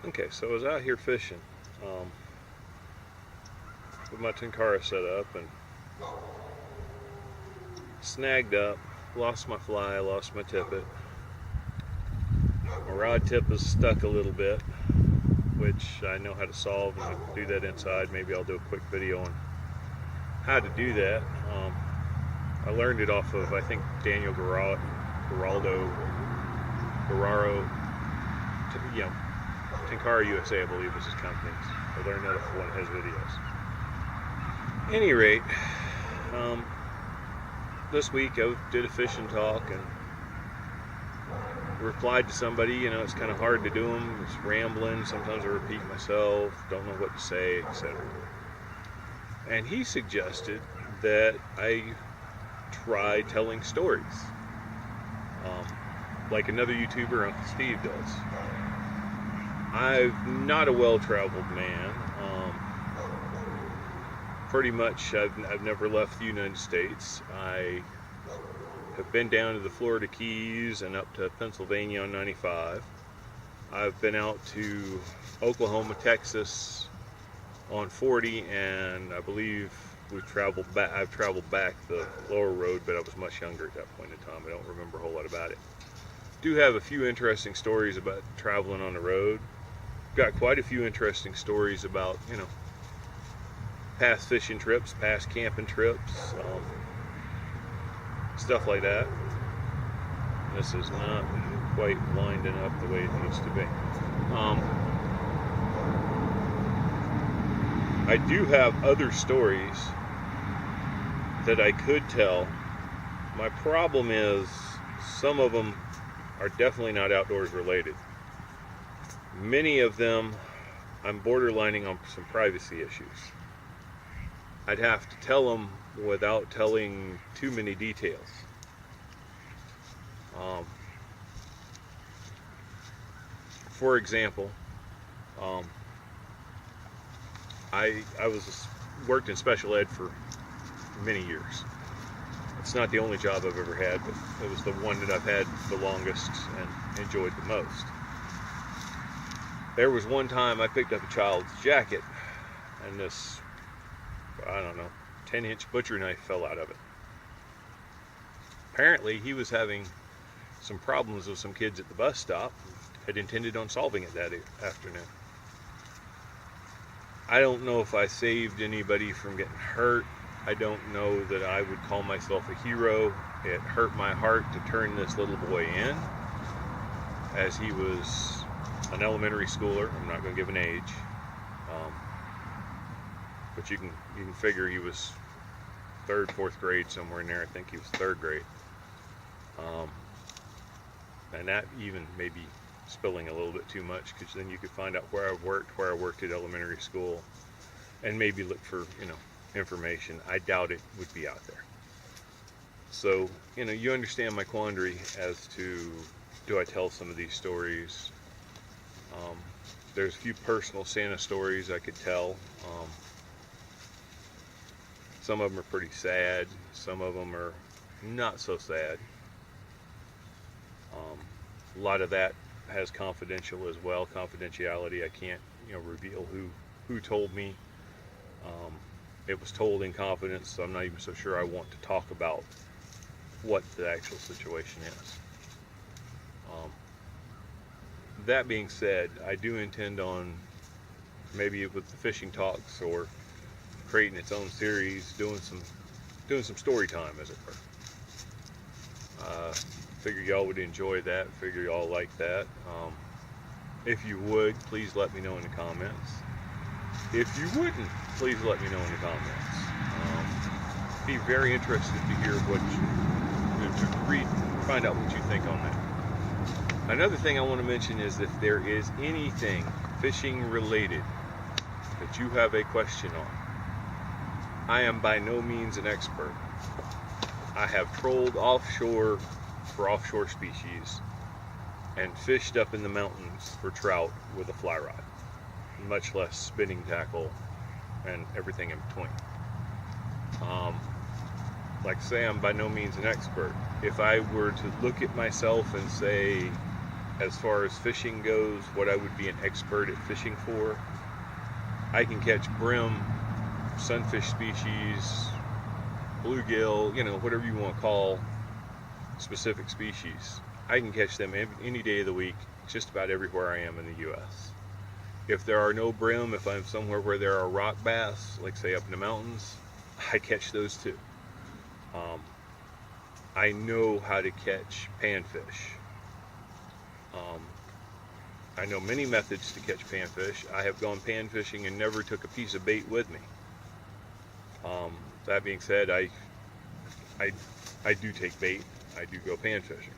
Okay, so I was out here fishing with my tenkara set up and snagged up, lost my fly, lost my tippet. My rod tip is stuck a little bit, which I know how to solve, and I can do that inside. Maybe I'll do a quick video on how to do that. I learned it off of, I think, Daniel Guerraro, you know, Tenkara USA, I believe, is his company. I learned that off one of his videos. Any rate, this week I did a fishing talk and replied to somebody. You know, it's kind of hard to do them. It's rambling. Sometimes I repeat myself, don't know what to say, etc. And he suggested that I try telling stories, like another YouTuber, Uncle Steve, does. I'm not a well-traveled man. Pretty much, I've never left the United States. I have been down to the Florida Keys and up to Pennsylvania on 95. I've been out to Oklahoma, Texas on 40, and I believe I've traveled back the lower road, but I was much younger at that point in time. I don't remember a whole lot about it. Do have a few interesting stories about traveling on the road. Got quite a few interesting stories about, you know, past fishing trips, past camping trips, stuff like that. This is not quite winding up the way it needs to be. I do have other stories that I could tell. My problem is some of them are definitely not outdoors related. Many of them I'm borderlining on some privacy issues. I'd have to tell them without telling too many details. For example, I worked in special ed for many years. It's not the only job I've ever had, but it was the one that I've had the longest and enjoyed the most. There was one time I picked up a child's jacket, and this, I don't know, 10-inch butcher knife fell out of it. Apparently, he was having some problems with some kids at the bus stop, had intended on solving it that afternoon. I don't know if I saved anybody from getting hurt. I don't know that I would call myself a hero. It hurt my heart to turn this little boy in, as he was an elementary schooler. I'm not going to give an age, but you can figure he was third, fourth grade, somewhere in there. I think he was third grade, and that even maybe spilling a little bit too much, because then you could find out where I worked at elementary school, and maybe look for, you know, information. I doubt it would be out there. So, you know, you understand my quandary as to, do I tell some of these stories? There's a few personal Santa stories I could tell. Some of them are pretty sad. Some of them are not so sad. A lot of that has confidential as well, confidentiality. I can't, you know, reveal who told me. It was told in confidence, so I'm not even so sure I want to talk about what the actual situation is. That being said, I do intend on, maybe with the fishing talks or creating its own series, doing some story time, as it were. Figure y'all would enjoy that. Figure y'all like that. If you would, please let me know in the comments. If you wouldn't, please let me know in the comments. Be very interested to hear what to read, find out what you think on that. Another thing I want to mention is, if there is anything fishing related that you have a question on, I am by no means an expert. I have trolled offshore for offshore species and fished up in the mountains for trout with a fly rod, much less spinning tackle and everything in between. Like I say, I'm by no means an expert. If I were to look at myself and say, as far as fishing goes, what I would be an expert at fishing for, I can catch brim, sunfish species, bluegill, whatever you want to call specific species. I can catch them any day of the week, just about everywhere I am in the U.S. If there are no brim, if I'm somewhere where there are rock bass, like say up in the mountains, I catch those too. I know how to catch panfish. I know many methods to catch panfish. I have gone pan fishing and never took a piece of bait with me. That being said, I do take bait. I do go pan fishing.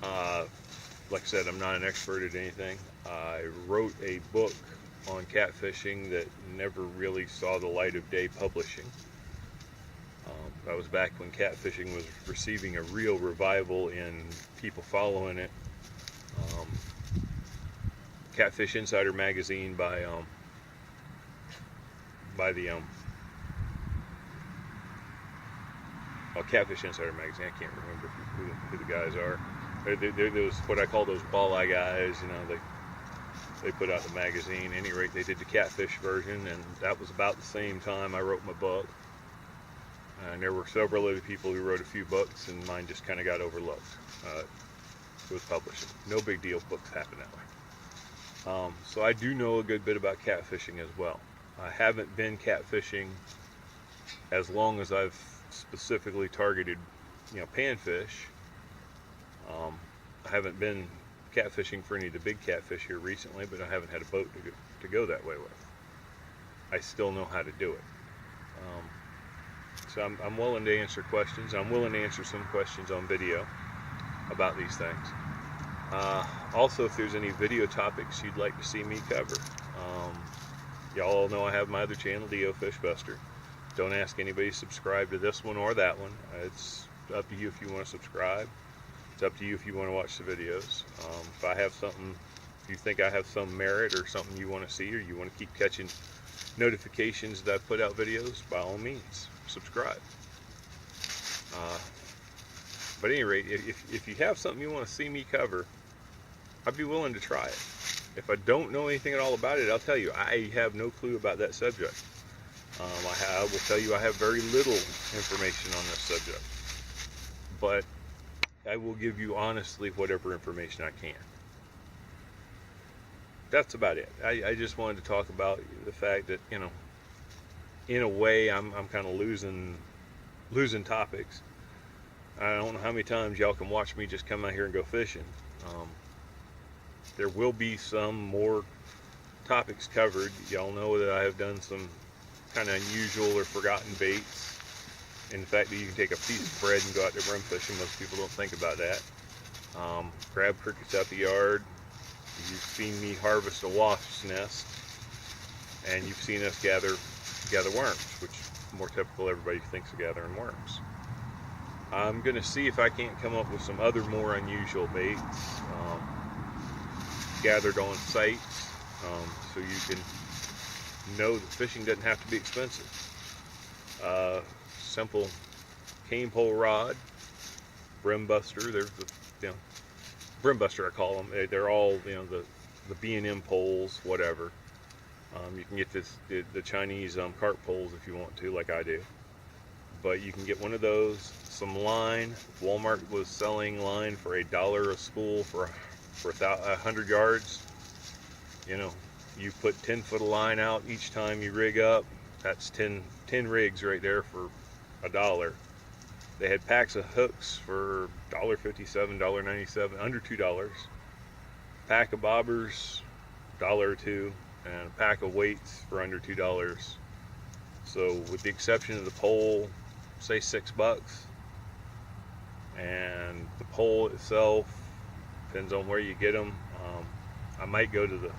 Like I said, I'm not an expert at anything. I wrote a book on catfishing that never really saw the light of day publishing. That was back when catfishing was receiving a real revival in people following it. Catfish Insider magazine by the Catfish Insider magazine. I can't remember who the guys are. They're those, what I call those walleye guys. They put out the magazine. At any rate, they did the catfish version, and that was about the same time I wrote my book. And there were several other people who wrote a few books, and mine just kind of got overlooked with publishing. No big deal, books happen that way. So I do know a good bit about catfishing as well. I haven't been catfishing as long as I've specifically targeted, panfish. I haven't been catfishing for any of the big catfish here recently, but I haven't had a boat to go that way with. I still know how to do it. So I'm willing to answer questions. I'm willing to answer some questions on video about these things. Also, if there's any video topics you'd like to see me cover, y'all know I have my other channel, D.O. Fishbuster. Don't ask anybody to subscribe to this one or that one. It's up to you if you want to subscribe. It's up to you if you want to watch the videos. If you think I have some merit or something you want to see, or you want to keep catching notifications that I put out videos, by all means, subscribe. But at any rate, if you have something you want to see me cover, I'd be willing to try it. If I don't know anything at all about it, I'll tell you, I have no clue about that subject. I will tell you I have very little information on this subject. But I will give you honestly whatever information I can. That's about it. I just wanted to talk about the fact that, in a way, I'm kind of losing topics. I don't know how many times y'all can watch me just come out here and go fishing. There will be some more topics covered. Y'all know that I have done some kind of unusual or forgotten baits. In the fact that you can take a piece of bread and go out there brim fishing. Most people don't think about that. Crab crickets out the yard. You've seen me harvest a wasp's nest, and you've seen us gather worms, which is more typical. Everybody thinks of gathering worms. I'm going to see if I can't come up with some other more unusual baits gathered on sites, so you can know that fishing doesn't have to be expensive. Simple cane pole rod, brim buster. There's the brim buster, I call them. They're all the B&M poles, whatever. You can get the Chinese carp poles if you want to, like I do. But you can get one of those, some line. Walmart was selling line for $1 a spool for 100 yards. You put 10 foot of line out each time you rig up. That's 10 rigs right there for $1. They had packs of hooks for $1.57, $1.97, under $2. Pack of bobbers, $1 or $2, and a pack of weights for under $2. So with the exception of the pole, say $6, and the pole itself depends on where you get them. I might go to the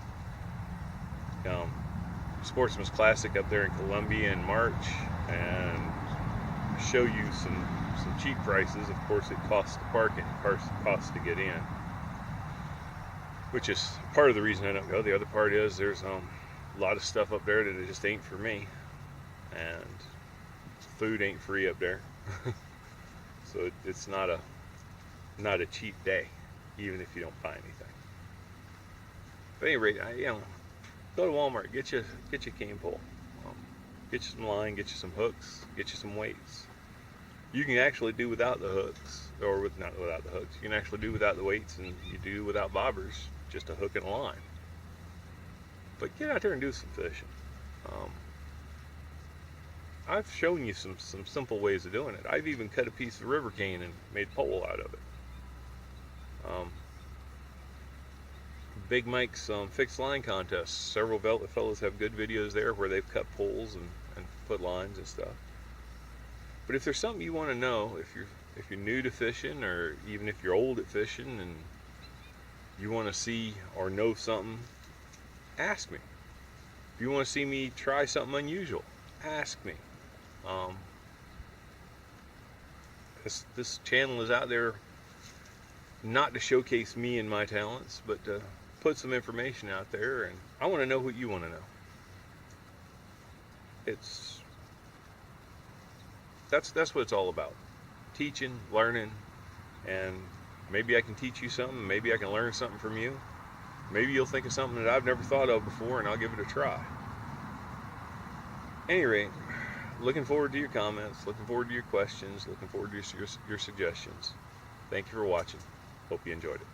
Sportsman's Classic up there in Columbia in March and show you some cheap prices. Of course, it costs to park it, it costs to get in, which is part of the reason I don't go. The other part is there's a lot of stuff up there that it just ain't for me, and food ain't free up there. So it's not a cheap day. even if you don't buy anything. But at any rate, go to Walmart, get you a cane pole, get you some line, get you some hooks, get you some weights. You can actually do without the hooks, or not without the hooks. You can actually do without the weights, and you do without bobbers, just a hook and a line. But get out there and do some fishing. I've shown you some simple ways of doing it. I've even cut a piece of river cane and made pole out of it. Big Mike's fixed line contests. Several fellows have good videos there where they've cut poles and put lines and stuff. But if there's something you want to know, if you're new to fishing, or even if you're old at fishing and you want to see or know something, ask me. If you want to see me try something unusual, ask me. This channel is out there not to showcase me and my talents, but to put some information out there, and I want to know what you want to know. That's what it's all about. Teaching, learning, and maybe I can teach you something, maybe I can learn something from you. Maybe you'll think of something that I've never thought of before, and I'll give it a try. At any rate, looking forward to your comments, looking forward to your questions, looking forward to your suggestions. Thank you for watching. Hope you enjoyed it.